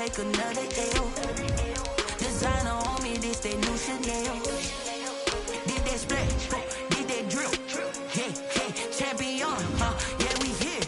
take another L. Designer on me, this they new Chanel. Did that split, did that drill. Yeah, champion, yeah, we here.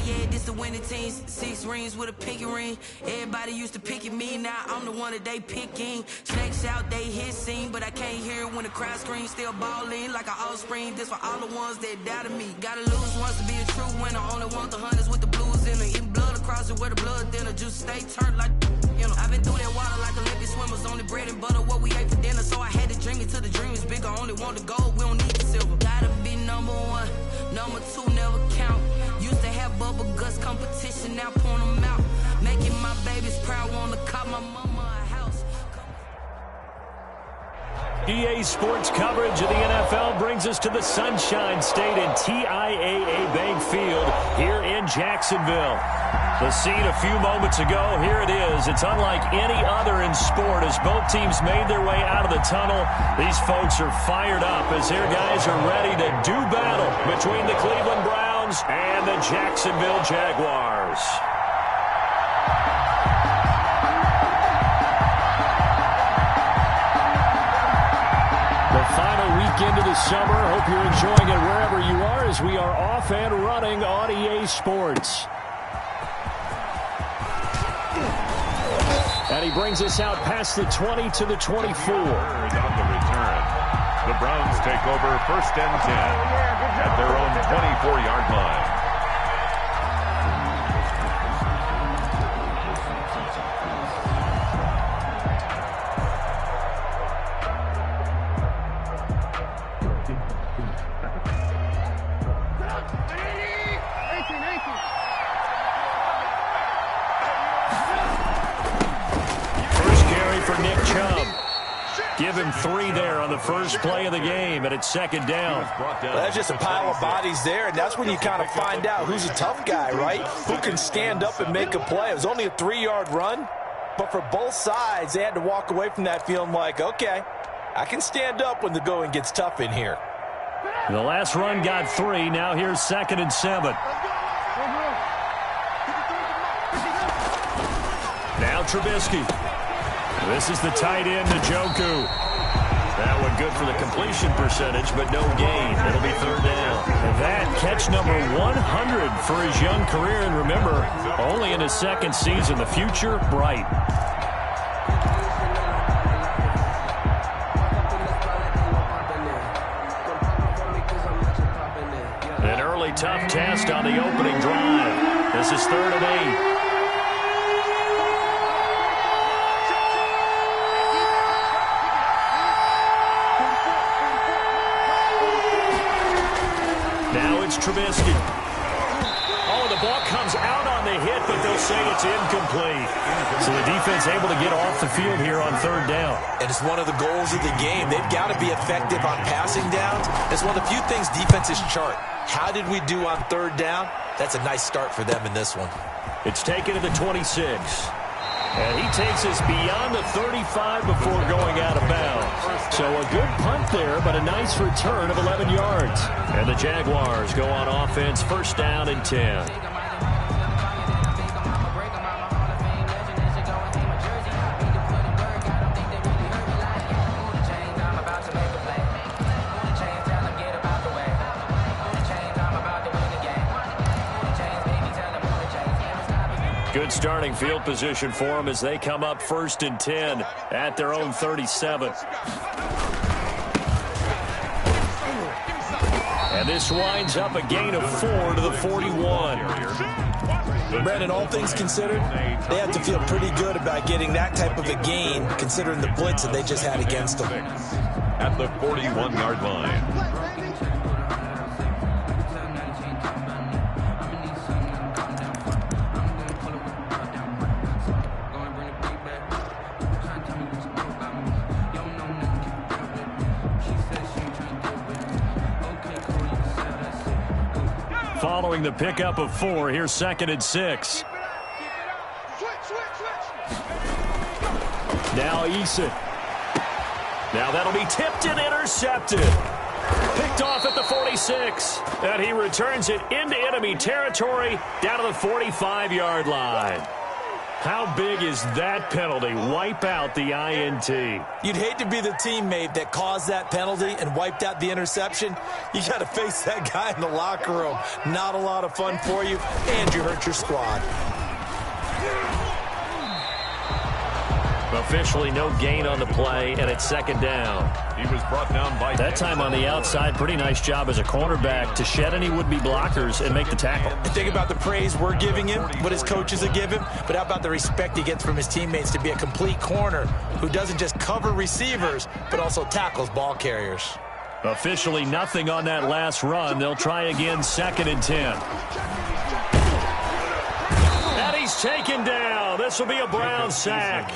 Yeah, this the winning team. 6 rings with a pinky ring. Everybody used to pick at me, now I'm the one that they picking. Snakes out, they hit scene, but I can't hear it when the crowd screams. Still balling like an offspring. This for all the ones that doubted me. Gotta lose once to be a true winner. Only want the hunters with the blues in it. Eating blood across it where the blood thinner. Just stay turned like, you know. I've been through that water like Olympic swimmers. Only bread and butter, what we ate for dinner. So I had to dream it till the dream is bigger. Only want the gold, we don't need the silver. Gotta be number 1, number 2 never count. Used to have bubble guts competition, now point them out. Making my babies proud, wanna cop my mama a house. EA Sports coverage of the NFL brings us to the Sunshine State and TIAA Bank Field here in Jacksonville. The scene a few moments ago, here it is. It's unlike any other in sport as both teams made their way out of the tunnel. These folks are fired up as their guys are ready to do battle between the Cleveland Browns and the Jacksonville Jaguars. The final weekend of the summer. Hope you're enjoying it wherever you are as we are off and running on EA Sports. And he brings us out past the 20 to the 24. On the return, the Browns take over 1st and 10 at their own 24-yard line. Give him 3 there on the first play of the game, and it's 2nd down. Well, that's just a pile of bodies there, and that's when you kind of find out who's a tough guy, right? Who can stand up and make a play. It was only a 3-yard run, but for both sides, they had to walk away from that feeling like, okay, I can stand up when the going gets tough in here. The last run got 3. Now here's 2nd and 7. Now Trubisky. This is the tight end, Njoku. That one good for the completion percentage, but no gain. It'll be 3rd down. And that catch number 100 for his young career. And remember, only in his 2nd season. The future, bright. An early tough test on the opening drive. This is 3rd and 8. Trubisky. Oh, the ball comes out on the hit, but they'll say it's incomplete. So the defense able to get off the field here on 3rd down. And it's one of the goals of the game. They've got to be effective on passing downs. It's one of the few things defenses chart. How did we do on 3rd down? That's a nice start for them in this one. It's taken to the 26. And he takes us beyond the 35 before going out of bounds. So a good punt there, but a nice return of 11 yards. And the Jaguars go on offense, 1st down and 10. Good starting field position for them as they come up 1st and 10 at their own 37. And this winds up a gain of 4 to the 41. Brandon, all things considered, they have to feel pretty good about getting that type of a gain considering the blitz that they just had against them. At the 41-yard line. Following the pickup of 4, here's 2nd and 6. Now Eason. Now that'll be tipped and intercepted. Picked off at the 46. And he returns it into enemy territory down to the 45-yard line. How big is that penalty? Wipe out the INT. You'd hate to be the teammate that caused that penalty and wiped out the interception. You got to face that guy in the locker room. Not a lot of fun for you, and you hurt your squad. Officially no gain on the play, and it's second down. He was brought down by... That time on the outside, pretty nice job as a cornerback to shed any would-be blockers and make the tackle. And think about the praise we're giving him, what his coaches are giving, but how about the respect he gets from his teammates to be a complete corner who doesn't just cover receivers, but also tackles ball carriers. Officially nothing on that last run. They'll try again, 2nd and 10. And he's taken down. This will be a Brown sack.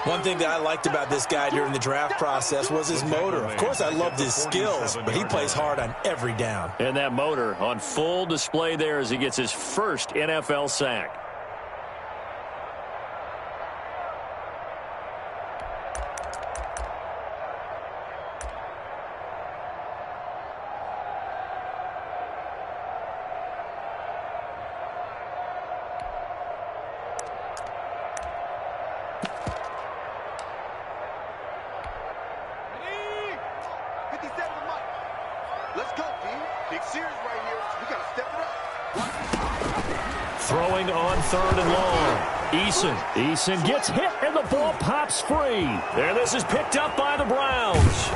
One thing that I liked about this guy during the draft process was his motor. Of course, I loved his skills, but he plays hard on every down. And that motor on full display there as he gets his first NFL sack. Throwing on 3rd and long. Eason gets hit, and the ball pops free. And this is picked up by the Browns.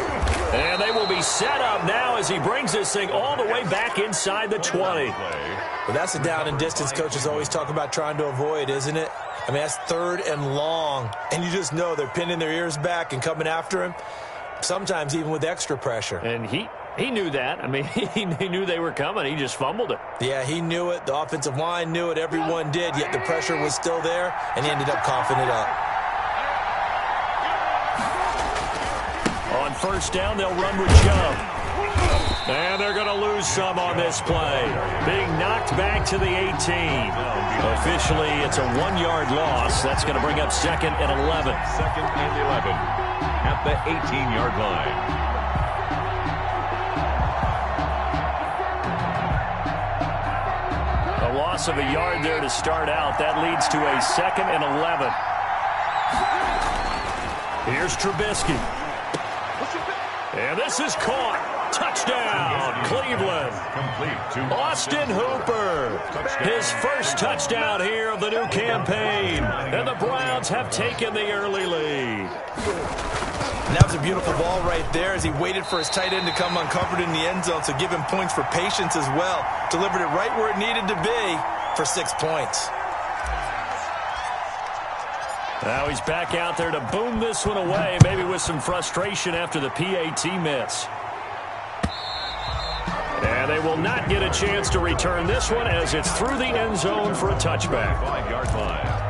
And they will be set up now as he brings this thing all the way back inside the 20. Well, that's a down and distance coaches always talk about trying to avoid, isn't it? I mean, that's 3rd and long. And you just know they're pinning their ears back and coming after him, sometimes even with extra pressure. And he knew that. I mean, he knew they were coming. He just fumbled it. Yeah, he knew it. The offensive line knew it. Everyone did, yet the pressure was still there, and he ended up coughing it up. On 1st down, they'll run with Chubb. And they're going to lose some on this play. Being knocked back to the 18. Officially, it's a 1-yard loss. That's going to bring up 2nd and 11. 2nd and 11 at the 18-yard line. A loss of a yard there to start out. That leads to a 2nd and 11. Here's Trubisky. And this is caught. Touchdown, Cleveland. Austin Hooper. His first touchdown here of the new campaign. And the Browns have taken the early lead. And that was a beautiful ball right there as he waited for his tight end to come uncovered in the end zone, so give him points for patience as well. Delivered it right where it needed to be for 6 points. Now he's back out there to boom this one away, maybe with some frustration after the PAT miss. And they will not get a chance to return this one as it's through the end zone for a touchback. 5-yard line.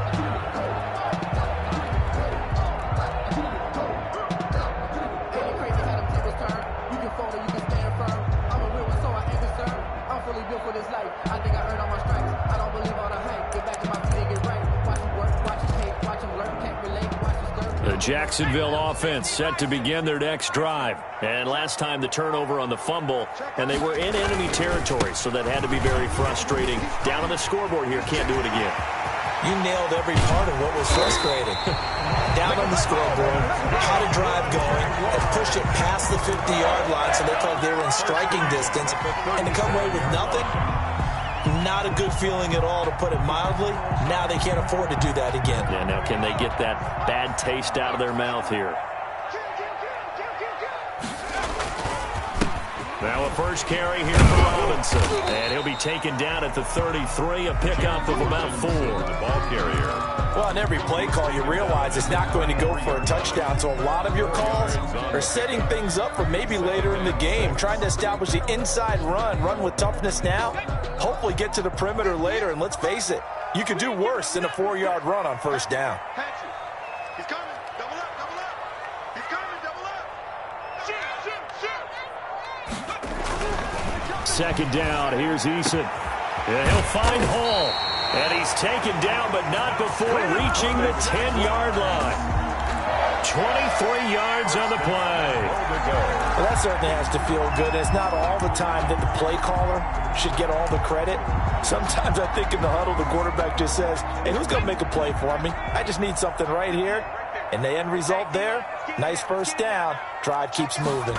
Jacksonville offense set to begin their next drive. And last time the turnover on the fumble, and they were in enemy territory, so that had to be very frustrating. Down on the scoreboard here, can't do it again. You nailed every part of what was frustrating. Down on the scoreboard, had a drive going, and pushed it past the 50-yard line, so they felt they were in striking distance, and to come away with nothing, not a good feeling at all, to put it mildly. Now they can't afford to do that again. Yeah, now can they get that bad taste out of their mouth here? Now a first carry here for Robinson. And he'll be taken down at the 33, a pickup of about 4. The ball carrier. Well, on every play call, you realize it's not going to go for a touchdown, so a lot of your calls are setting things up for maybe later in the game, trying to establish the inside run with toughness now, hopefully get to the perimeter later, and let's face it, you could do worse than a 4-yard run on 1st down. He's coming. Double up. He's coming. Double up. Shoot. 2nd down. Here's Eason. And he'll find Hall. And he's taken down, but not before reaching the 10-yard line. 23 yards on the play. Well, that certainly has to feel good. It's not all the time that the play caller should get all the credit. Sometimes I think in the huddle, the quarterback just says, hey, who's going to make a play for me? I just need something right here. And the end result there, nice first down. Drive keeps moving.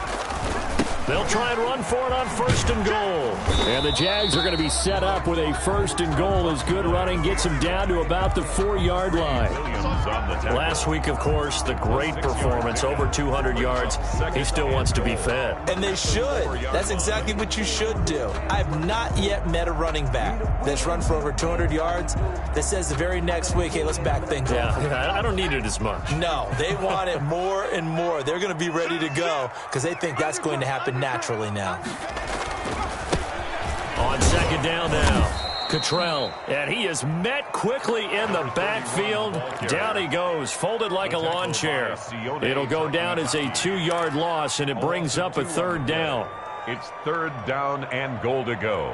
They'll try and run for it on 1st and goal. And the Jags are going to be set up with a 1st and goal as good running gets them down to about the 4-yard line. Last week, of course, the great performance, over 200 yards. He still wants to be fed. And they should. That's exactly what you should do. I have not yet met a running back that's run for over 200 yards that says the very next week, hey, let's back things up. Yeah, I don't need it as much. No, they want it more and more. They're going to be ready to go because they think that's going to happen naturally now. On 2nd down now. Cottrell, and he is met quickly in the backfield. Down he goes, folded like a lawn chair. It'll go down as a 2-yard loss, and it brings up a 3rd down. It's 3rd down and goal to go.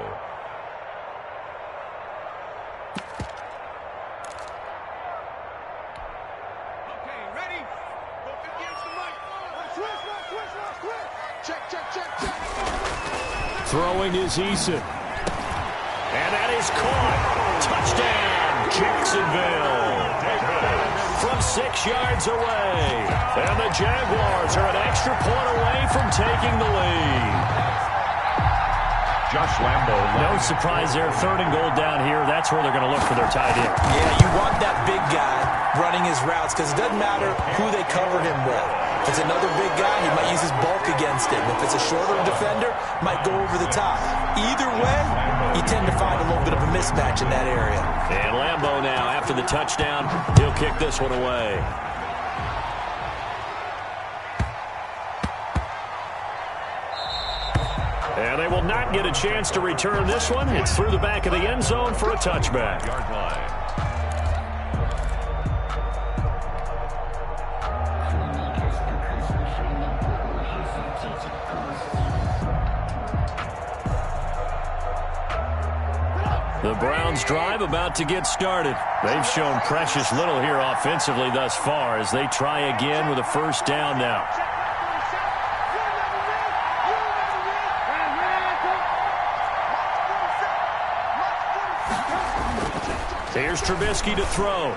Okay, ready? Go against the mic. Switch. Check. Throwing is Eason. And that is caught. Touchdown, Jacksonville. From 6 yards away. And the Jaguars are an extra point away from taking the lead. Josh Lambo. No surprise there. 3rd and goal down here. That's where they're going to look for their tight end. Yeah, you want that big guy running his routes because it doesn't matter who they cover him with. If it's another big guy, he might use his bulk against him. If it's a shorter defender, might go over the top. Either way, you tend to find a little bit of a mismatch in that area. And Lambo now, after the touchdown, he'll kick this one away. And they will not get a chance to return this one. It's through the back of the end zone for a touchback. Yard line. The Browns drive about to get started. They've shown precious little here offensively thus far as they try again with a 1st down now. Here's Trubisky to throw.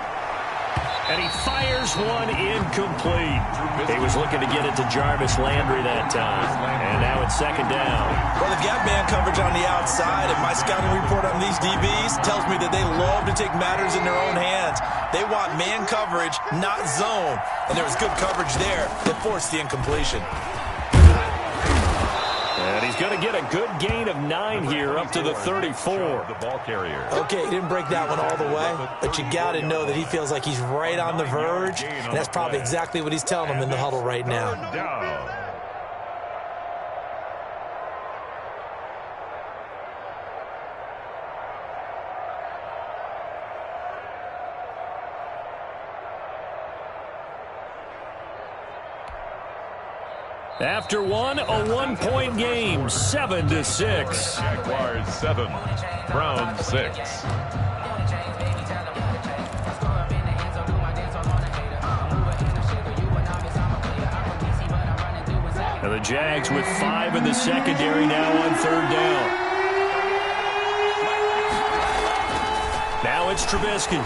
And he fires one incomplete. He was looking to get it to Jarvis Landry that time. And now it's 2nd down. Well, they've got man coverage on the outside, and my scouting report on these DBs tells me that they love to take matters in their own hands. They want man coverage, not zone. And there was good coverage there that forced the incompletion. And he's going to get a good gain of 9 here up to the 34. The ball carrier. Okay, he didn't break that one all the way, but you got to know that he feels like he's right on the verge, and that's probably exactly what he's telling them in the huddle right now. Down. After one, a 1-point game, 7-6. Jaguars 7, Browns 6. And the Jags with 5 in the secondary now on 3rd down. Now it's Trubisky.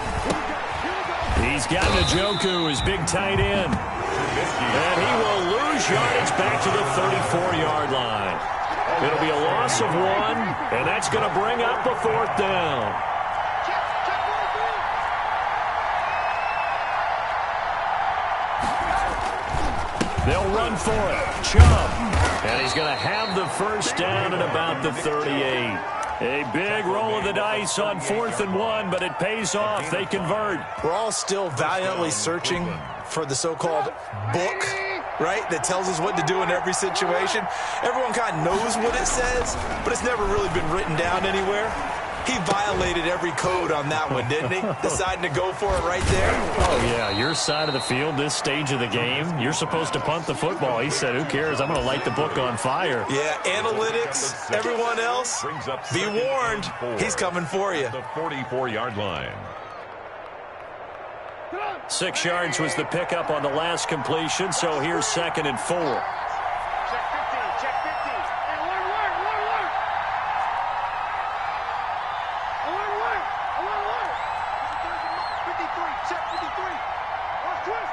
He's got Njoku, his big tight end. And he will lose yardage back to the 34-yard line. It'll be a loss of 1, and that's going to bring up the 4th down. They'll run for it. Chubb. And he's going to have the 1st down at about the 38. A big roll of the dice on 4th and 1, but it pays off. They convert. We're all still valiantly searching for the so-called book, right, that tells us what to do in every situation. Everyone kind of knows what it says, but it's never really been written down anywhere. He violated every code on that one, didn't he? Deciding to go for it right there. Oh, yeah, your side of the field, this stage of the game, you're supposed to punt the football. He said, who cares? I'm going to light the book on fire. Yeah, analytics, everyone else, be warned, he's coming for you. The 44-yard line. 6 yards was the pickup on the last completion, so here's 2nd and 4. Check 15, check 15. Hey, alert. Alert. This is 53, check 53. Watch twist.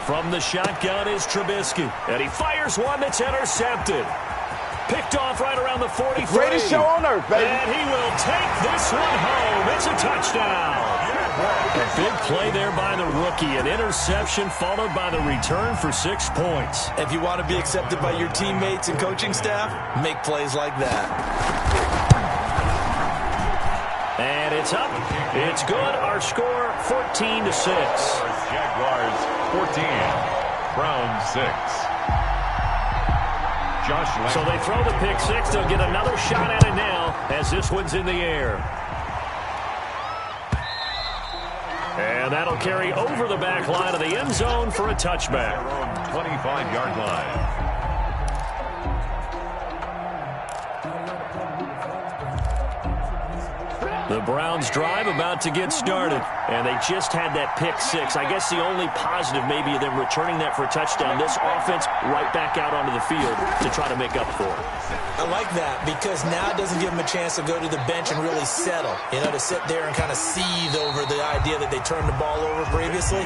From the shotgun is Trubisky, and he fires one that's intercepted. Picked off right around the 43. Greatest show on earth, baby. And he will take this one home. It's a touchdown. A big play there by the rookie. An interception followed by the return for 6 points. If you want to be accepted by your teammates and coaching staff, make plays like that. And it's up. It's good. Our score, 14-6. Jaguars 14, Browns 6. So they throw the pick 6. They'll get another shot at it now as this one's in the air. And that'll carry over the back line of the end zone for a touchback. 25-yard line. The Browns drive about to get started, and they just had that pick 6. I guess the only positive maybe of them returning that for a touchdown. This offense right back out onto the field to try to make up for it. I like that because now it doesn't give them a chance to go to the bench and really settle, to sit there and kind of seethe over the idea that they turned the ball over previously.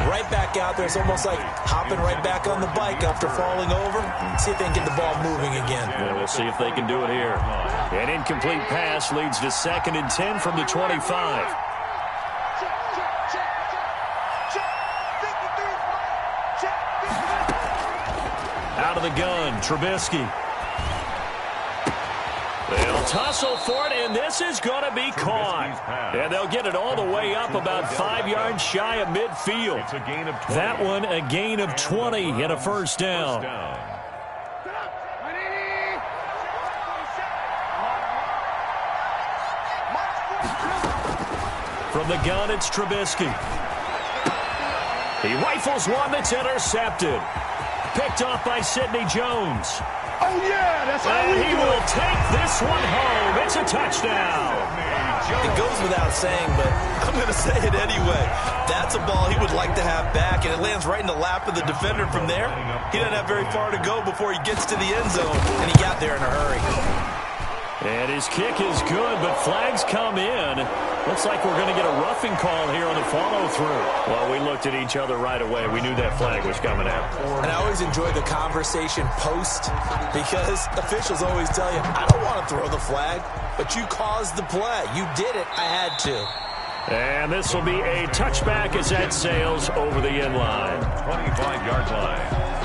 Right back out there, it's almost like hopping right back on the bike after falling over. See if they can get the ball moving again. Yeah, we'll see if they can do it here. An incomplete pass leads to 2nd and 10 from the 25. Out of the gun, Trubisky. They'll tussle for it, and this is going to be caught. And they'll get it all the way up about 5 yards shy of midfield. It's a gain of 20. That one a gain of 20 and a first down. From the gun, it's Trubisky. He rifles one that's intercepted. Picked off by Sidney Jones. Oh, yeah, that's how we And do he will take this one home. It's a touchdown. It goes without saying, but I'm going to say it anyway. That's a ball he would like to have back, and it lands right in the lap of the defender from there. He doesn't have very far to go before he gets to the end zone, and he got there in a hurry. And his kick is good, but flags come in. Looks like we're going to get a roughing call here on the follow-through. Well, we looked at each other right away. We knew that flag was coming out. And I always enjoy the conversation post because officials always tell you, I don't want to throw the flag, but you caused the play. You did it. I had to. And this will be a touchback as that sails over the end line. 25-yard line.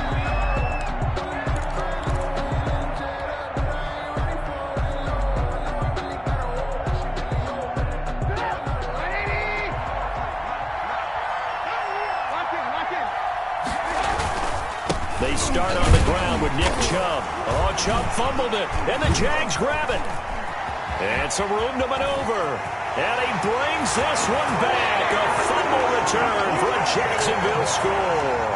They start on the ground with Nick Chubb. Oh, Chubb fumbled it, and the Jags grab it. And some room to maneuver. And he brings this one back. A fumble return for a Jacksonville score.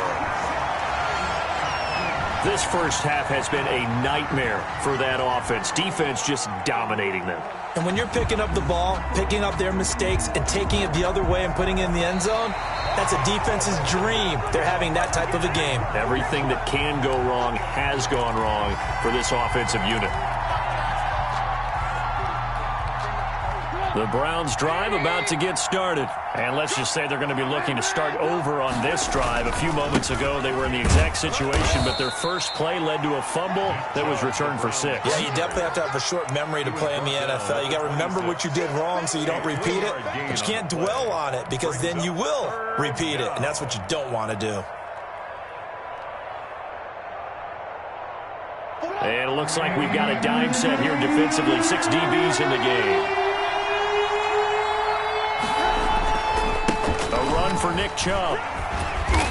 This first half has been a nightmare for that offense. Defense just dominating them. And when you're picking up the ball, picking up their mistakes, and taking it the other way and putting it in the end zone, that's a defense's dream. They're having that type of a game. Everything that can go wrong has gone wrong for this offensive unit. The Browns drive about to get started. And let's just say they're going to be looking to start over on this drive. A few moments ago, they were in the exact situation, but their first play led to a fumble that was returned for 6. Yeah, you definitely have to have a short memory to play in the NFL. You got to remember what you did wrong so you don't repeat it. But you can't dwell on it because then you will repeat it, and that's what you don't want to do. And it looks like we've got a dime set here defensively. 6 DBs in the game. A run for Nick Chubb.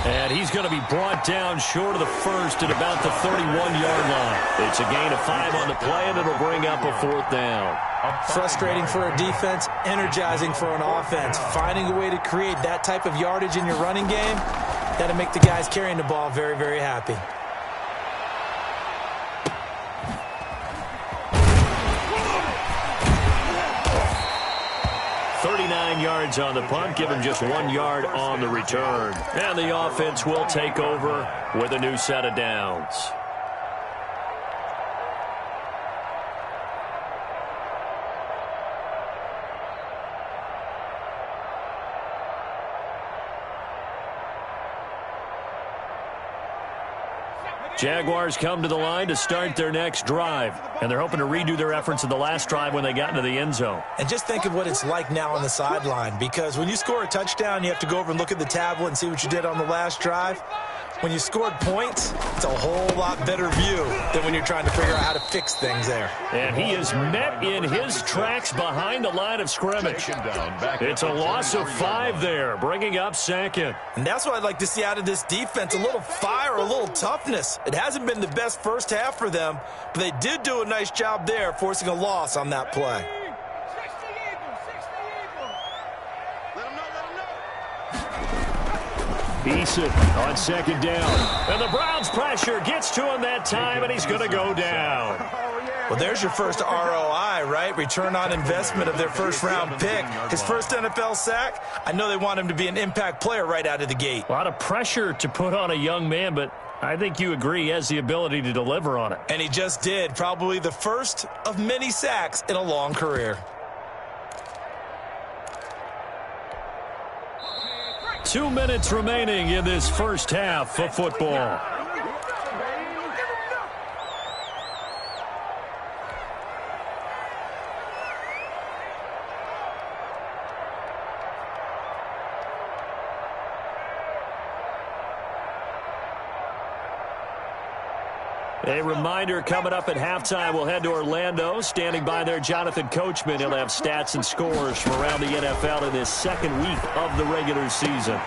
And he's going to be brought down short of the first at about the 31-yard line. It's a gain of 5 on the play, and it'll bring up a 4th down. Frustrating for a defense, energizing for an offense. Finding a way to create that type of yardage in your running game, that'll make the guys carrying the ball very, very happy. 49 yards on the punt, give him just 1 yard on the return. And the offense will take over with a new set of downs. Jaguars come to the line to start their next drive, and they're hoping to redo their efforts in the last drive when they got into the end zone. And just think of what it's like now on the sideline, because when you score a touchdown, you have to go over and look at the tablet and see what you did on the last drive. When you scored points, it's a whole lot better view than when you're trying to figure out how to fix things there. And he is met in his tracks behind the line of scrimmage. It's a loss of 5 there, bringing up second. And that's what I'd like to see out of this defense, a little fire, a little toughness. It hasn't been the best first half for them, but they did do a nice job there, forcing a loss on that play. Eason on second down. And the Browns pressure gets to him that time, and he's going to go down. Well, there's your first ROI, right? Return on investment of their first-round pick. His first NFL sack. I know they want him to be an impact player right out of the gate. A lot of pressure to put on a young man, but I think you agree he has the ability to deliver on it. And he just did. Probably the first of many sacks in a long career. 2 minutes remaining in this first half of football. A reminder, coming up at halftime, we'll head to Orlando. Standing by there, Jonathan Coachman. He'll have stats and scores from around the NFL in this second week of the regular season.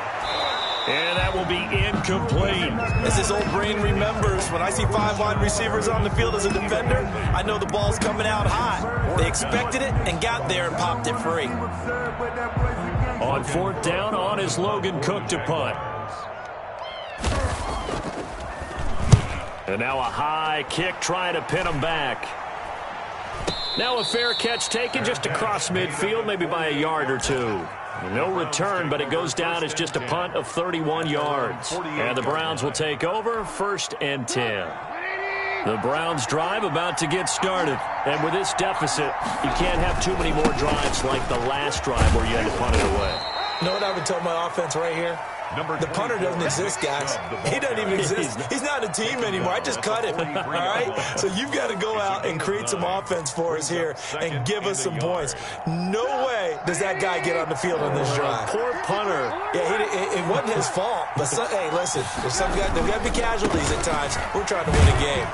And that will be incomplete. As his old brain remembers, when I see 5 wide receivers on the field as a defender, I know the ball's coming out high. They expected it and got there and popped it free. On 4th down, on is Logan Cook to punt. And now a high kick trying to pin him back. Now a fair catch taken just across midfield, maybe by a yard or 2. No return, but it goes down as just a punt of 31 yards. And the Browns will take over, 1st and 10. The Browns drive about to get started. And with this deficit, you can't have too many more drives like the last drive where you had to punt it away. You know what I would tell my offense right here? The punter doesn't exist, guys. He doesn't even exist. He's not a team anymore. I just cut him, all right? So you've got to go out and create some offense for us here and give us some points. No way does that guy get on the field on this drive. Poor punter. Yeah, it wasn't his fault. But, hey, listen, there's some guys, there's got to be casualties at times. We're trying to win a game.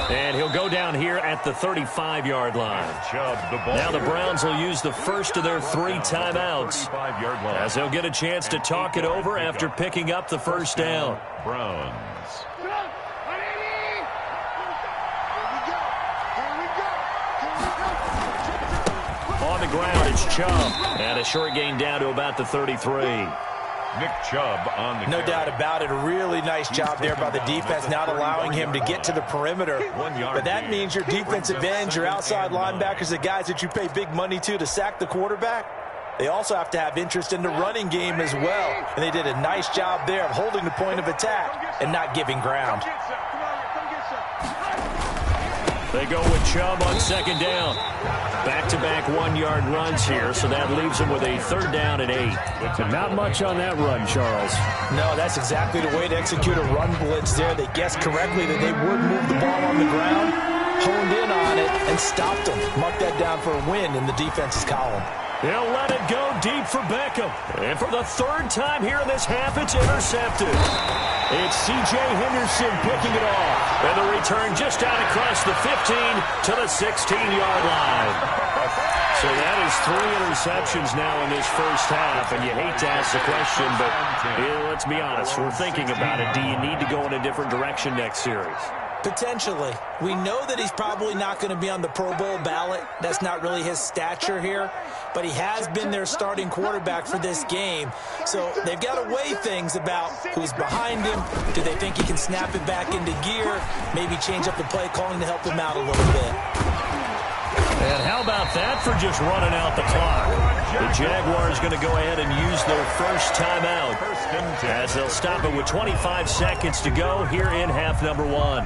And he'll go down here at the 35-yard line. Now the Browns will use the first of their 3 timeouts as they'll get a chance to talk it over after picking up the first down. Browns. On the ground, it's Chubb. And a short gain down to about the 33. Nick Chubb on the No doubt about it. A really nice job there by the defense, not allowing him to get to the perimeter. But that means your defensive ends, your outside linebackers, the guys that you pay big money to sack the quarterback, they also have to have interest in the running game as well. And they did a nice job there of holding the point of attack and not giving ground. They go with Chubb on 2nd down. Back-to-back 1-yard runs here, so that leaves them with a 3rd down and 8. And not much on that run, Charles. No, that's exactly the way to execute a run blitz there. They guessed correctly that they would move the ball on the ground, honed in on it, and stopped them. Mark that down for a win in the defense's column. He'll let it go deep for Beckham. And for the 3rd time here in this half, it's intercepted. It's C.J. Henderson picking it off. And the return just out across the 15 to the 16-yard line. So that is 3 interceptions now in this first half. And you hate to ask the question, but let's be honest. We're thinking about it. Do you need to go in a different direction next series? Potentially. We know that he's probably not going to be on the Pro Bowl ballot. That's not really his stature here. But he has been their starting quarterback for this game. So they've got to weigh things about who's behind him. Do they think he can snap it back into gear? Maybe change up the play calling to help him out a little bit. And how about that for just running out the clock? The Jaguars going to go ahead and use their first timeout as they'll stop it with 25 seconds to go here in half number 1.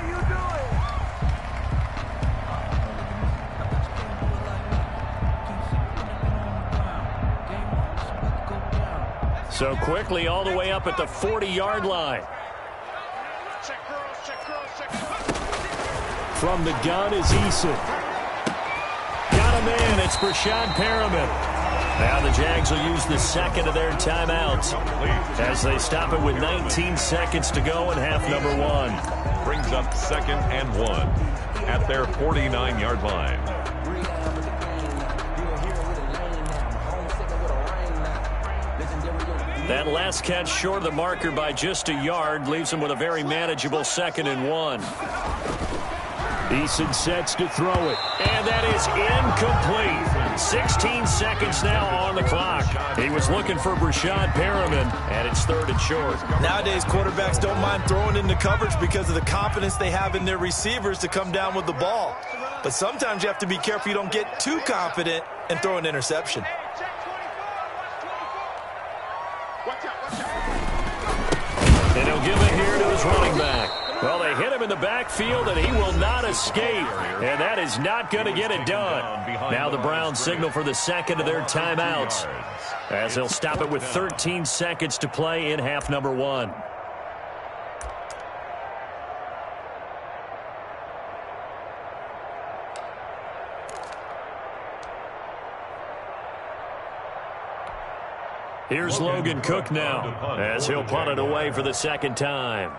So quickly all the way up at the 40-yard line. From the gun is Eason. Got him in. It's Brashad Perriman. Now the Jags will use the second of their timeouts as they stop it with 19 seconds to go in half number 1. Brings up 2nd and 1 at their 49-yard line. That last catch short of the marker by just a yard leaves him with a very manageable 2nd and 1. Eason sets to throw it, and that is incomplete. 16 seconds now on the clock. He was looking for Brashad Perriman, and it's 3rd and short. Nowadays, quarterbacks don't mind throwing into coverage because of the confidence they have in their receivers to come down with the ball. But sometimes you have to be careful you don't get too confident and throw an interception. And he'll give it here to his running back. Well, they hit him in the backfield, and he will not escape. And that is not going to get it done. Now the Browns signal for the second of their timeouts as they'll stop it with 13 seconds to play in half number 1. Here's Logan Cook now as he'll punt it away for the second time.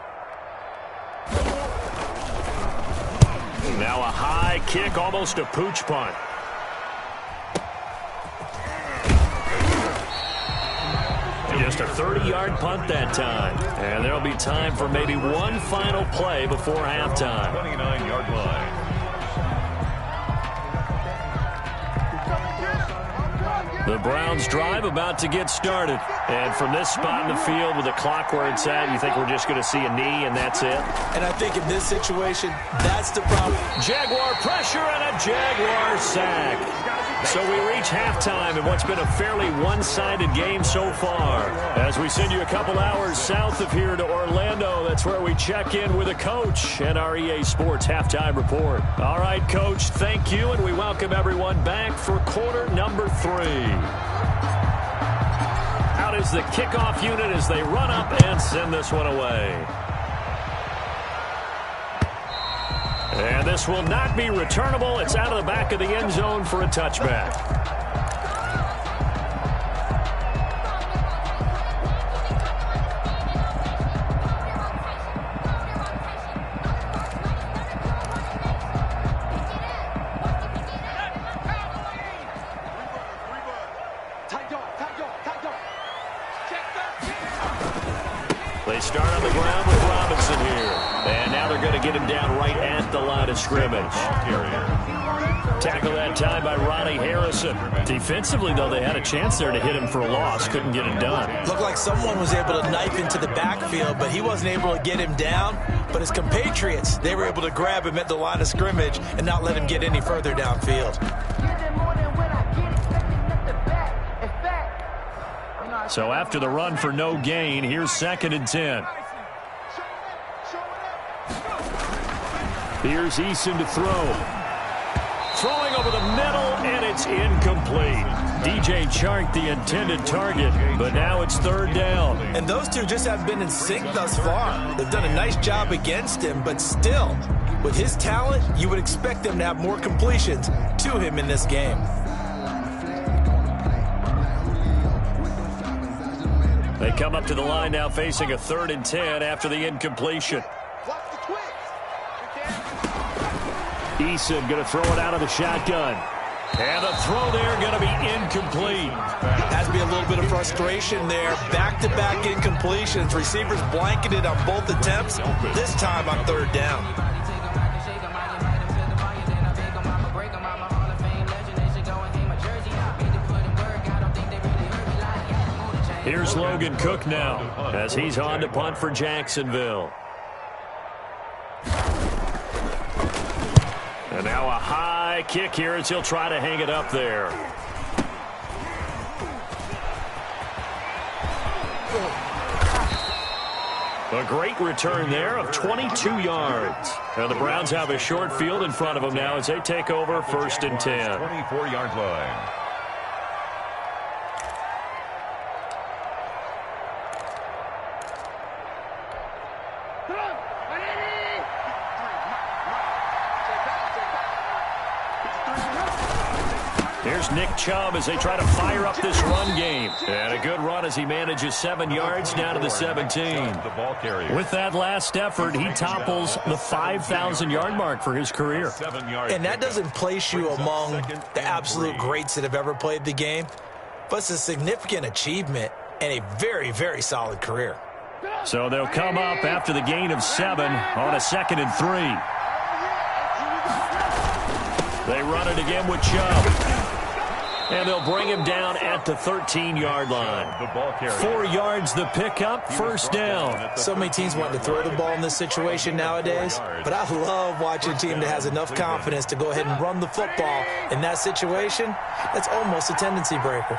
Now a high kick, almost a pooch punt. Just a 30-yard punt that time. And there'll be time for maybe one final play before halftime. 29-yard line. The Browns drive about to get started. And from this spot in the field with the clock where it's at, you think we're just going to see a knee and that's it? And I think in this situation, that's the problem. Jaguar pressure and a Jaguar sack. So we reach halftime in what's been a fairly one-sided game so far. As we send you a couple hours south of here to Orlando, that's where we check in with a coach and our EA Sports Halftime Report. All right, Coach, thank you, and we welcome everyone back for quarter number 3. Out is the kickoff unit as they run up and send this one away. And this will not be returnable. It's out of the back of the end zone for a touchback. They start on the ground with Robinson here. And now they're going to get him down right at the line of scrimmage. Tackle that time by Ronnie Harrison. Defensively, though, they had a chance there to hit him for a loss. Couldn't get it done. Looked like someone was able to knife into the backfield, but he wasn't able to get him down. But his compatriots, they were able to grab him at the line of scrimmage and not let him get any further downfield. So after the run for no gain, here's 2nd and 10. Here's Eason to throw. Throwing over the middle, and it's incomplete. DJ Chark, the intended target, but now it's 3rd down. And those two just haven't been in sync thus far. They've done a nice job against him, but still, with his talent, you would expect them to have more completions to him in this game. They come up to the line now facing a 3rd and 10 after the incompletion. Eason going to throw it out of the shotgun. And the throw there going to be incomplete. Has to be a little bit of frustration there. Back-to-back incompletions. Receivers blanketed on both attempts. This time on 3rd down. Here's Logan Cook now as he's on to punt for Jacksonville. And now a high kick here as he'll try to hang it up there. A great return there of 22 yards. And the Browns have a short field in front of them now as they take over 1st and 10. 24-yard line. Here's Nick Chubb as they try to fire up this run game. And a good run as he manages 7 yards down to the 17. With that last effort, he topples the 5,000-yard mark for his career. And that doesn't place you among the absolute greats that have ever played the game, but it's a significant achievement and a very, very solid career. So they'll come up after the gain of 7 on a 2nd and 3. They run it again with Chubb. And they'll bring him down at the 13-yard line. 4 yards the pickup, 1st down. So many teams want to throw the ball in this situation nowadays, but I love watching a team that has enough confidence to go ahead and run the football in that situation. That's almost a tendency breaker.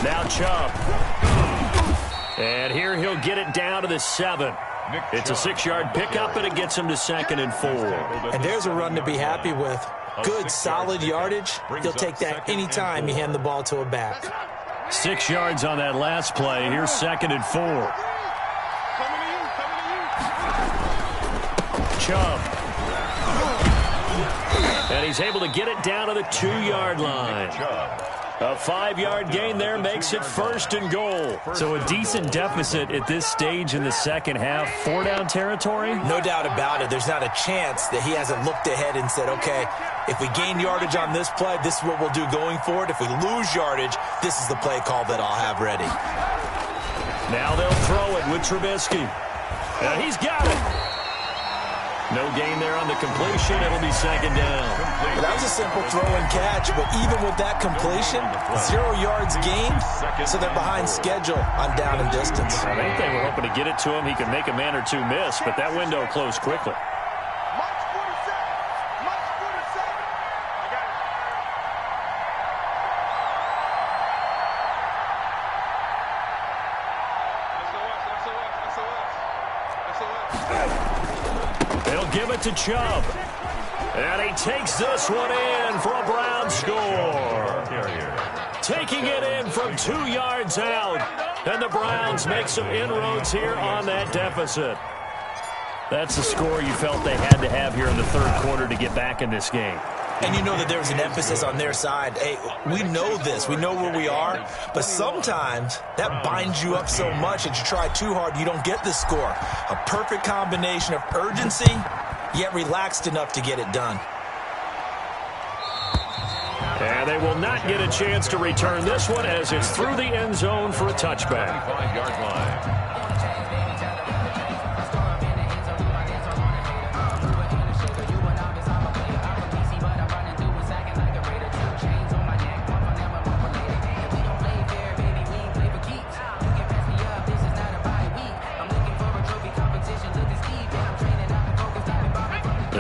Now Chubb. And here he'll get it down to the 7. It's a 6-yard pickup, and it gets him to 2nd and 4. And there's a run to be happy with. Good, solid yardage. He'll take that anytime you hand the ball to a back. 6 yards on that last play. Here's 2nd and 4. Chubb. And he's able to get it down to the 2-yard line. A 5-yard gain there makes it 1st and goal. So a decent deficit at this stage in the second half. 4-down territory? No doubt about it. There's not a chance that he hasn't looked ahead and said, okay, if we gain yardage on this play, this is what we'll do going forward. If we lose yardage, this is the play call that I'll have ready. Now they'll throw it with Trubisky. He's got it. No gain there on the completion. It'll be 2nd down. Well, that was a simple throw and catch, but even with that completion, 0 yards gained, so they're behind schedule on down and distance. I think they were hoping to get it to him. He could make a man or two miss, but that window closed quickly. Give it to Chubb. And he takes this one in for a Brown score. Taking it in from 2 yards out. And the Browns make some inroads here on that deficit. That's the score you felt they had to have here in the 3rd quarter to get back in this game. And you know that there was an emphasis on their side. Hey, we know this. We know where we are. But sometimes that binds you up so much that you try too hard, you don't get the score. A perfect combination of urgency, yet relaxed enough to get it done. And they will not get a chance to return this one as it's through the end zone for a touchback. 5-yard line.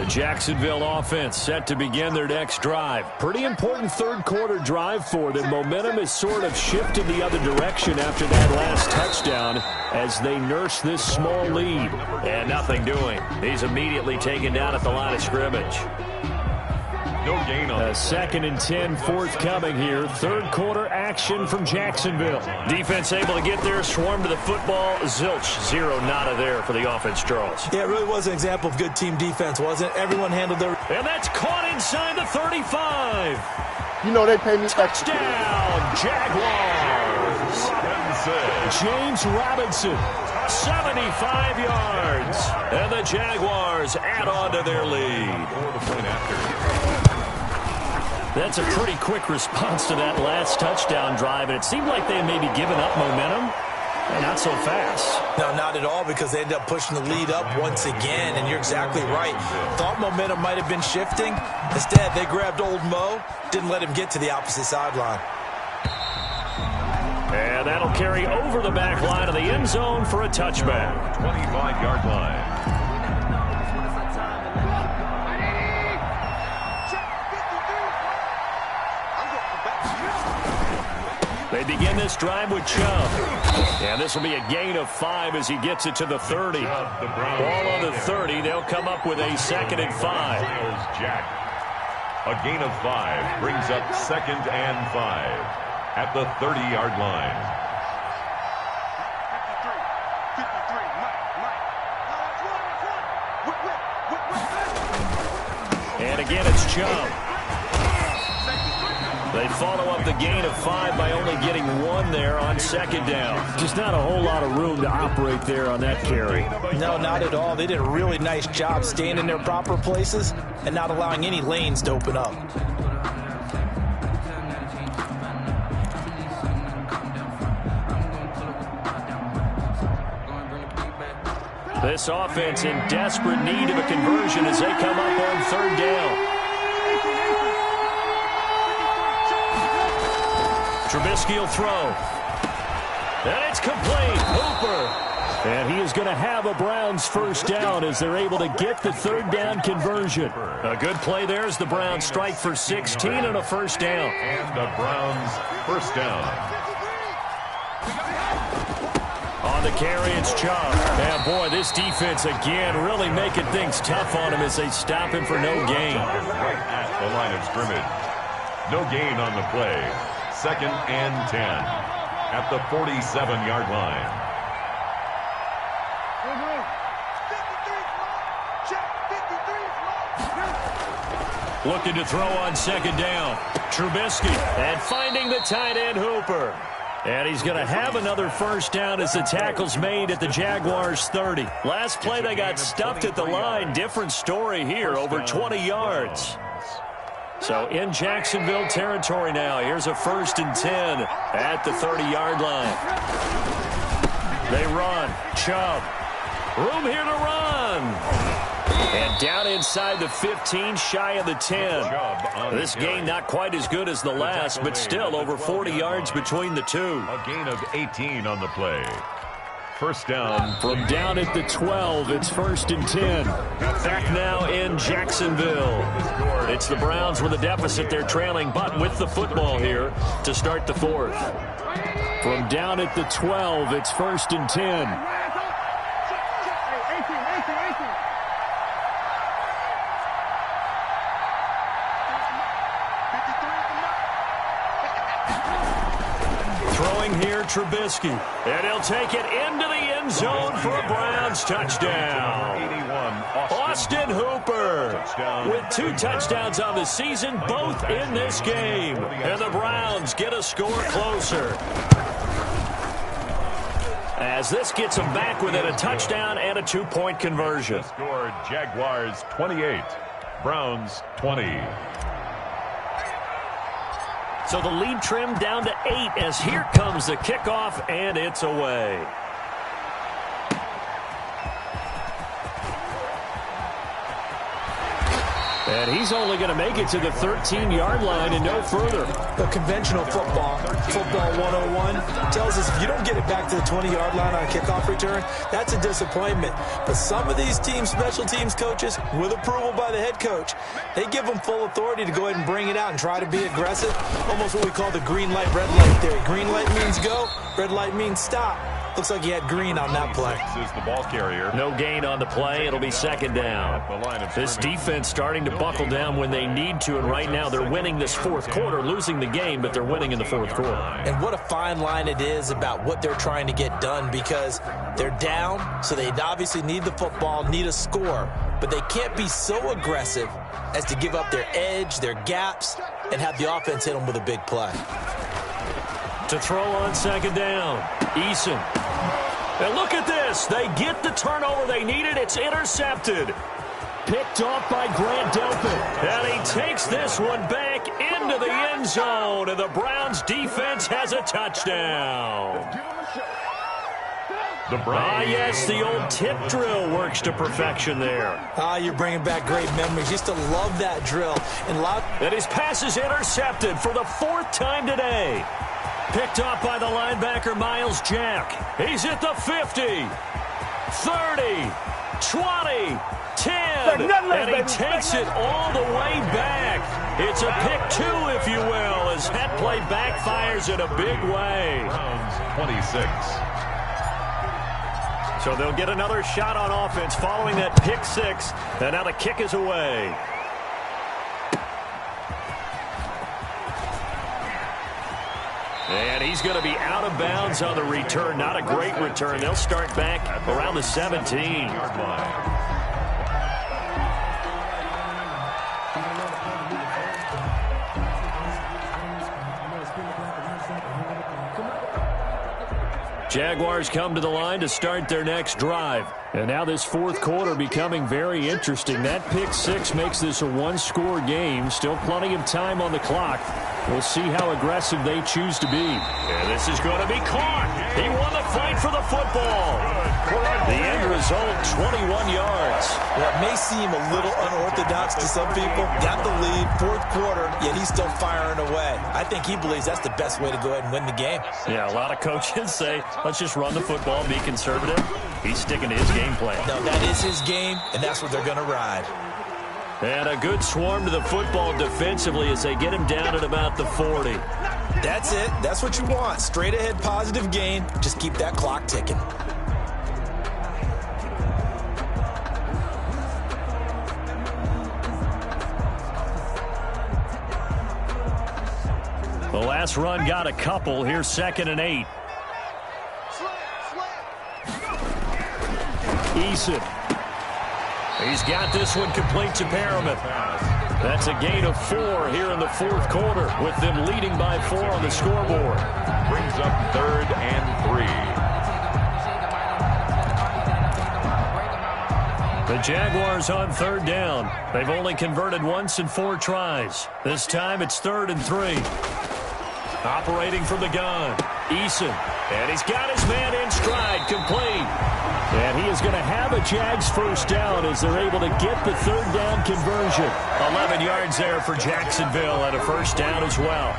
Jacksonville offense set to begin their next drive. Pretty important 3rd quarter drive for them. Momentum has sort of shifted the other direction after that last touchdown as they nurse this small lead. And nothing doing. He's immediately taken down at the line of scrimmage. No gain on a 2nd and 10 forthcoming here. 3rd quarter action from Jacksonville. Defense able to get there, swarm to the football. Zilch, 0 nada there for the offense, Charles. Yeah, it really was an example of good team defense, wasn't it? Everyone handled their... And that's caught inside the 35. You know they pay me Touchdown, Jaguars. James Robinson, 75 yards. And the Jaguars add on to their lead. That's a pretty quick response to that last touchdown drive, and it seemed like they had maybe given up momentum. Not so fast. No, not at all, because they ended up pushing the lead up once again, and you're exactly right. Thought momentum might have been shifting. Instead, they grabbed old Mo, didn't let him get to the opposite sideline. And that'll carry over the back line of the end zone for a touchback. 25-yard line. They begin this drive with Chubb. And this will be a gain of 5 as he gets it to the 30. Ball on the 30. They'll come up with a 2nd and 5. A gain of 5 brings up 2nd and 5 at the 30-yard line. 53. And again, it's Chubb. They follow up the gain of 5 by only getting 1 there on 2nd down. Just not a whole lot of room to operate there on that carry. No, not at all. They did a really nice job staying in their proper places and not allowing any lanes to open up. This offense in desperate need of a conversion as they come up on 3rd down. Trubisky will throw. And it's complete. Hooper. And he is going to have a Browns 1st down as they're able to get the 3rd down conversion. A good play there as the Browns strike for 16 and a 1st down. And the Browns 1st down. On the carry, it's Chubb. And boy, this defense again really making things tough on him as they stop him for no gain. Right at the line of scrimmage. No gain on the play. 2nd and 10 at the 47-yard line. Looking to throw on 2nd down. Trubisky and finding the tight end Hooper. And he's going to have another 1st down as the tackle's made at the Jaguars 30. Last play they got stuffed at the line. Different story here, over 20 yards. So in Jacksonville territory now. Here's a 1st and 10 at the 30-yard line. They run. Chubb. Room here to run. And down inside the 15, shy of the 10. This gain not quite as good as the last, but still over 40 yards between the two. A gain of 18 on the play. 1st down. From down at the 12, it's 1st and 10. Back now in Jacksonville. It's the Browns with a deficit. They're trailing, but with the football here to start the 4th. From down at the 12, it's 1st and 10. Here, Trubisky, and he'll take it into the end zone for a Browns touchdown. 81, Austin Hooper with 2 touchdowns on the season, both in this game. And the Browns get a score closer. As this gets them back within a touchdown and a 2-point conversion. Score Jaguars 28, Browns 20. So the lead trimmed down to 8 as here comes the kickoff, and it's away. And he's only going to make it to the 13-yard line and no further. The conventional football 101, tells us if you don't get it back to the 20-yard line on a kickoff return, that's a disappointment. But some of these teams, special teams coaches, with approval by the head coach, they give them full authority to go ahead and bring it out and try to be aggressive. Almost what we call the green light, red light theory. Green light means go, red light means stop. Looks like he had green on that play. Is the ball carrier. No gain on the play. It'll be 2nd down. This defense starting to buckle down when they need to, and right now they're winning this 4th quarter, losing the game, but they're winning in the 4th quarter. And what a fine line it is about what they're trying to get done, because they're down, so they obviously need the football, need a score, but they can't be so aggressive as to give up their edge, their gaps, and have the offense hit them with a big play. To throw on 2nd down, Eason. And look at this. They get the turnover they needed. It's intercepted. Picked off by Grant Delpit. And he takes this one back into the end zone. And the Browns defense has a touchdown. Yes, the old tip drill works to perfection there. You're bringing back great memories. Used to love that drill. And his pass is intercepted for the 4th time today. Picked off by the linebacker, Miles Jack. He's at the 50, 30, 20, 10, and he takes it all the way back. It's a pick 2, if you will, as that play backfires in a big way. Browns 26. So they'll get another shot on offense following that pick six. And now the kick is away. And he's going to be out of bounds on the return. Not a great return. They'll start back around the 17-yard line. Jaguars come to the line to start their next drive. And now this fourth quarter becoming very interesting. That pick six makes this a one-score game. Still plenty of time on the clock. We'll see how aggressive they choose to be. And this is going to be caught. He won the fight for the football. The end result, 21 yards. Well, it may seem a little unorthodox to some people. Got the lead, fourth quarter, yet he's still firing away. I think he believes that's the best way to go ahead and win the game. Yeah, a lot of coaches say, let's just run the football and be conservative. He's sticking to his game plan. No, that is his game, and that's what they're going to ride. And a good swarm to the football defensively as they get him down at about the 40. That's it. That's what you want. Straight ahead positive gain. Just keep that clock ticking. The last run got a couple. Here's 2nd and 8. Eason. He's got this one complete to Perriman. That's a gain of 4 here in the fourth quarter with them leading by 4 on the scoreboard. Brings up 3rd and 3. The Jaguars on 3rd down. They've only converted once in 4 tries. This time it's 3rd and 3. Operating from the gun, Eason. And he's got his man in stride, complete. And he is going to have a Jags first down as they're able to get the 3rd down conversion. 11 yards there for Jacksonville and a first down as well.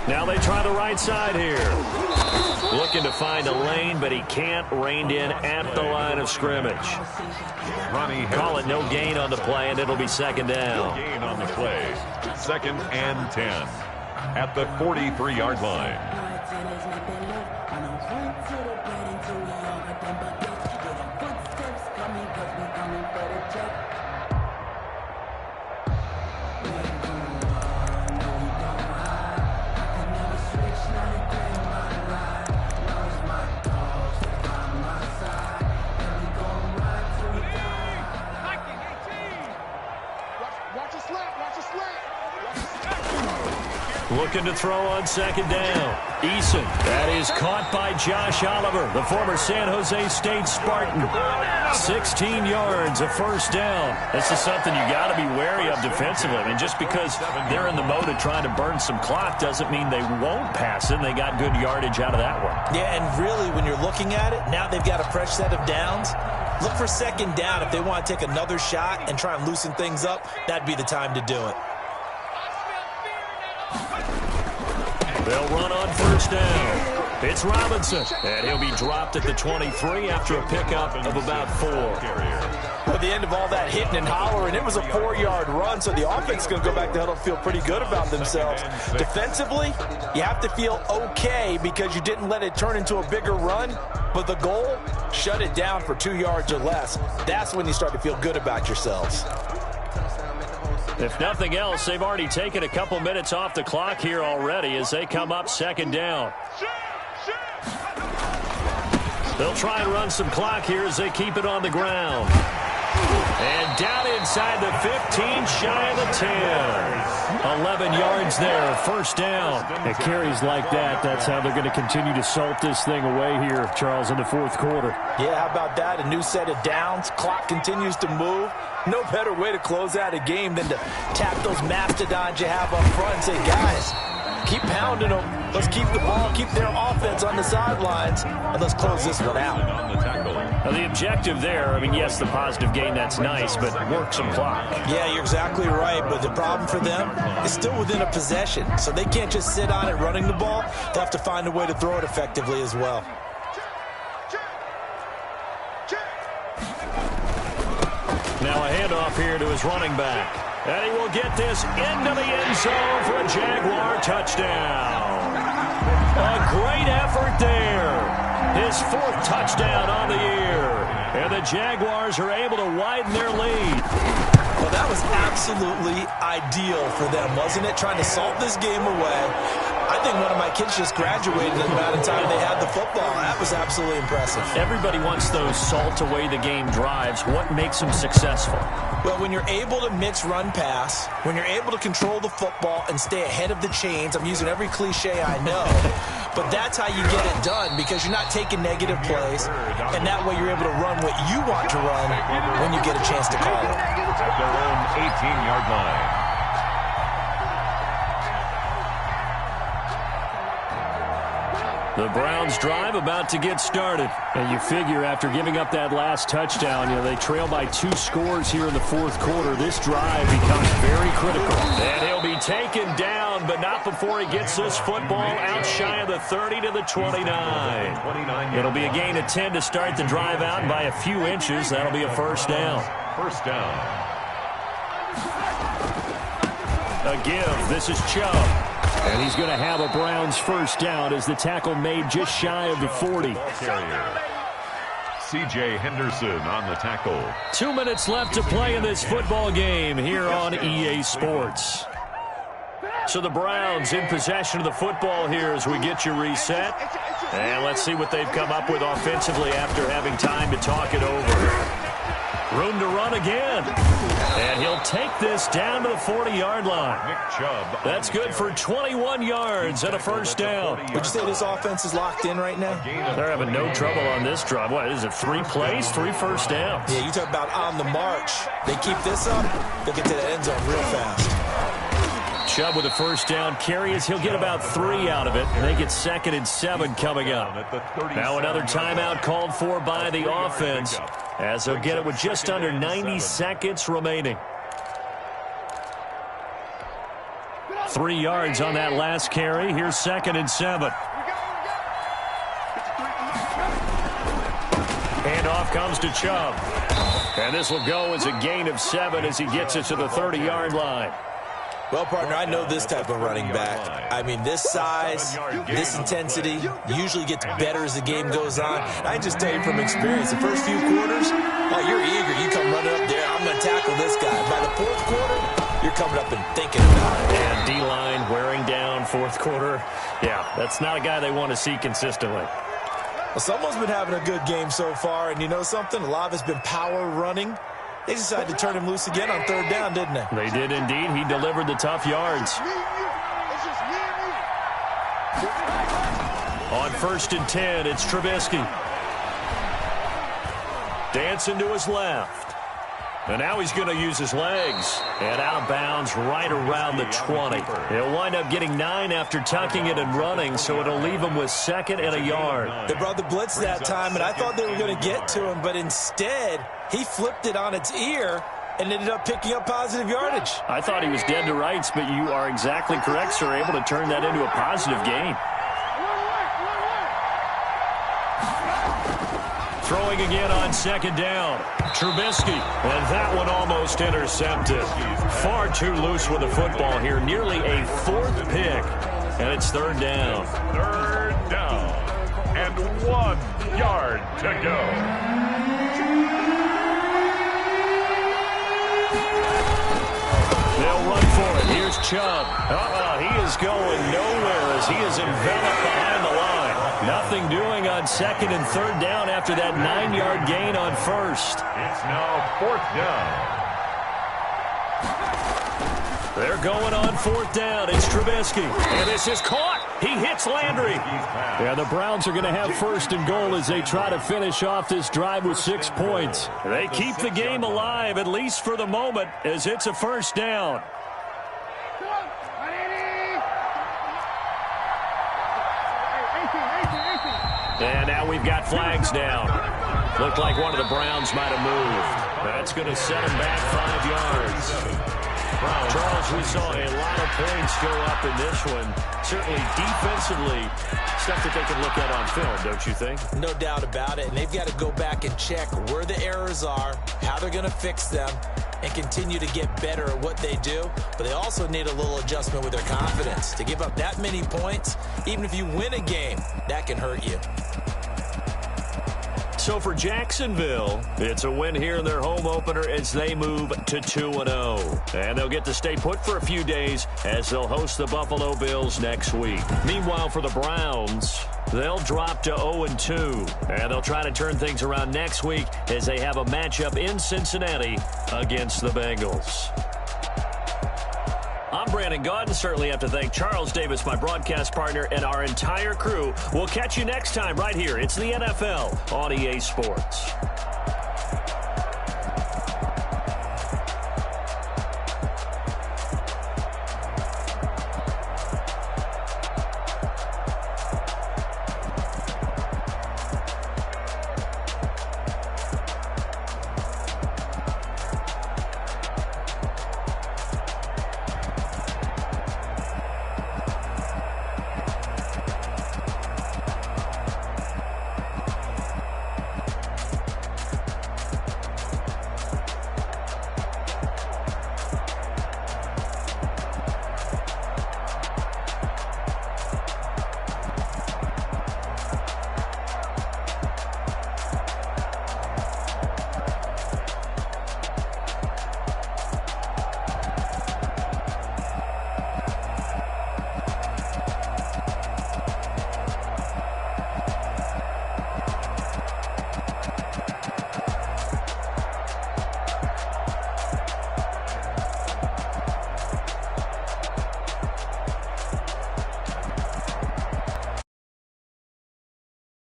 Now they try the right side here. Looking to find a lane, but he can't. Reined in at the line of scrimmage. Call it no gain on the play, and it'll be 2nd down. No gain on the play. 2nd and 10 at the 43-yard line. Looking to throw on 2nd down. Eason. That is caught by Josh Oliver, the former San Jose State Spartan. 16 yards, a first down. This is something you got to be wary of defensively. I mean, just because they're in the mode of trying to burn some clock doesn't mean they won't pass it. They got good yardage out of that one. Yeah, and really, when you're looking at it, now they've got a fresh set of downs. Look for 2nd down. If they want to take another shot and try and loosen things up, that'd be the time to do it. They'll run on first down. It's Robinson, and he'll be dropped at the 23 after a pickup of about 4. At the end of all that hitting and hollering, it was a 4-yard run, so the offense is going to go back to huddle and feel pretty good about themselves. Defensively, you have to feel okay because you didn't let it turn into a bigger run, but the goal, shut it down for 2 yards or less. That's when you start to feel good about yourselves. If nothing else, they've already taken a couple minutes off the clock here already as they come up 2nd down. They'll try and run some clock here as they keep it on the ground. And down inside the 15, shy of the 10. 11 yards there, first down. It carries like that. That's how they're going to continue to salt this thing away here, Charles, in the fourth quarter. Yeah, how about that? A new set of downs. Clock continues to move. No better way to close out a game than to tap those mastodons you have up front and say, guys, keep pounding them. Let's keep the ball, keep their offense on the sidelines, and let's close this one out. On the tackle, Now, the objective there, I mean, yes, the positive gain, that's nice, but work some clock. Yeah, you're exactly right, but the problem for them is still within a possession, so they can't just sit on it running the ball. They'll have to find a way to throw it effectively as well. Now a handoff here to his running back. And he will get this into the end zone for a Jaguar touchdown. A great effort there. His 4th touchdown on the year. And the Jaguars are able to widen their lead. Well, that was absolutely ideal for them, wasn't it? Trying to salt this game away. I think one of my kids just graduated in the amount of time they had the football. That was absolutely impressive. Everybody wants those salt away the game drives. What makes them successful? Well, when you're able to mix run pass, when you're able to control the football and stay ahead of the chains, I'm using every cliche I know, but that's how you get it done because you're not taking negative plays, and that way you're able to run what you want to run when you get a chance to call it. At their own 18-yard line. The Browns drive about to get started. And you figure after giving up that last touchdown, they trail by 2 scores here in the 4th quarter. This drive becomes very critical. And he'll be taken down, but not before he gets this football out shy of the 30 to the 29. It'll be a gain of 10 to start the drive out, and by a few inches, that'll be a first down. First down. A give. This is Chubb. And he's going to have a Browns first down as the tackle made just shy of the 40. C.J. Henderson on the tackle. 2 minutes left to play in this football game here on EA Sports. So the Browns in possession of the football here as we get you reset. And let's see what they've come up with offensively after having time to talk it over. Room to run again. And he'll take this down to the 40-yard line. Nick Chubb. That's good for 21 yards and a first down. Would you say this offense is locked in right now? They're having no trouble on this drive. What is it, 3 plays, 3 first downs? Yeah, you talk about on the march. They keep this up, they'll get to the end zone real fast. Chubb with a first down carry as he'll get about 3 out of it. And they get 2nd and 7 coming up. Now another timeout called for by the offense as they'll get it with just under 90 seconds remaining. 3 yards on that last carry. Here's 2nd and 7. Handoff comes to Chubb. And this will go as a gain of 7 as he gets it to the 30-yard line. Well, partner, I know this type of running back. I mean, this size, this intensity usually gets better as the game goes on. I just tell you from experience, the first few quarters, oh, you're eager. You come running up there, I'm going to tackle this guy. By the 4th quarter, you're coming up and thinking about it. And D-line wearing down 4th quarter. Yeah, that's not a guy they want to see consistently. Well, someone's been having a good game so far, and you know something? A lot of it's been power running. They decided to turn him loose again on 3rd down, didn't they? They did indeed. He delivered the tough yards. On 1st and 10, it's Trubisky. Dancing to his left. And now he's going to use his legs. And out of bounds right around the 20. He'll wind up getting 9 after tucking it and running, so it'll leave him with 2nd and a yard. They brought the blitz that time, and I thought they were going to get to him, but instead, he flipped it on its ear and ended up picking up positive yardage. I thought he was dead to rights, but you are exactly correct, sir, able to turn that into a positive gain. Throwing again on 2nd down. Trubisky, and that one almost intercepted. Far too loose with the football here. Nearly a 4th pick, and it's 3rd down. 3rd down, and 1 yard to go. They'll run for it. Here's Chubb. He is going nowhere as he is enveloped behind the line. Nothing doing on 2nd and 3rd down after that 9-yard gain on 1st. It's now 4th down. They're going on 4th down. It's Trubisky. And this is caught. He hits Landry. Yeah, the Browns are going to have 1st and goal as they try to finish off this drive with 6 points. They keep the game alive, at least for the moment, as it's a 1st down. And now we've got flags down. Looked like one of the Browns might have moved. That's going to set him back 5 yards. Charles, we saw a lot of points go up in this one. Certainly defensively, stuff that they can look at on film, don't you think? No doubt about it. And they've got to go back and check where the errors are, how they're going to fix them, and continue to get better at what they do. But they also need a little adjustment with their confidence. To give up that many points, even if you win a game, that can hurt you. So for Jacksonville, it's a win here in their home opener as they move to 2-0. And they'll get to stay put for a few days as they'll host the Buffalo Bills next week. Meanwhile, for the Browns, they'll drop to 0-2. And they'll try to turn things around next week as they have a matchup in Cincinnati against the Bengals. I'm Brandon Gaudin. Certainly have to thank Charles Davis, my broadcast partner, and our entire crew. We'll catch you next time right here. It's the NFL on EA Sports.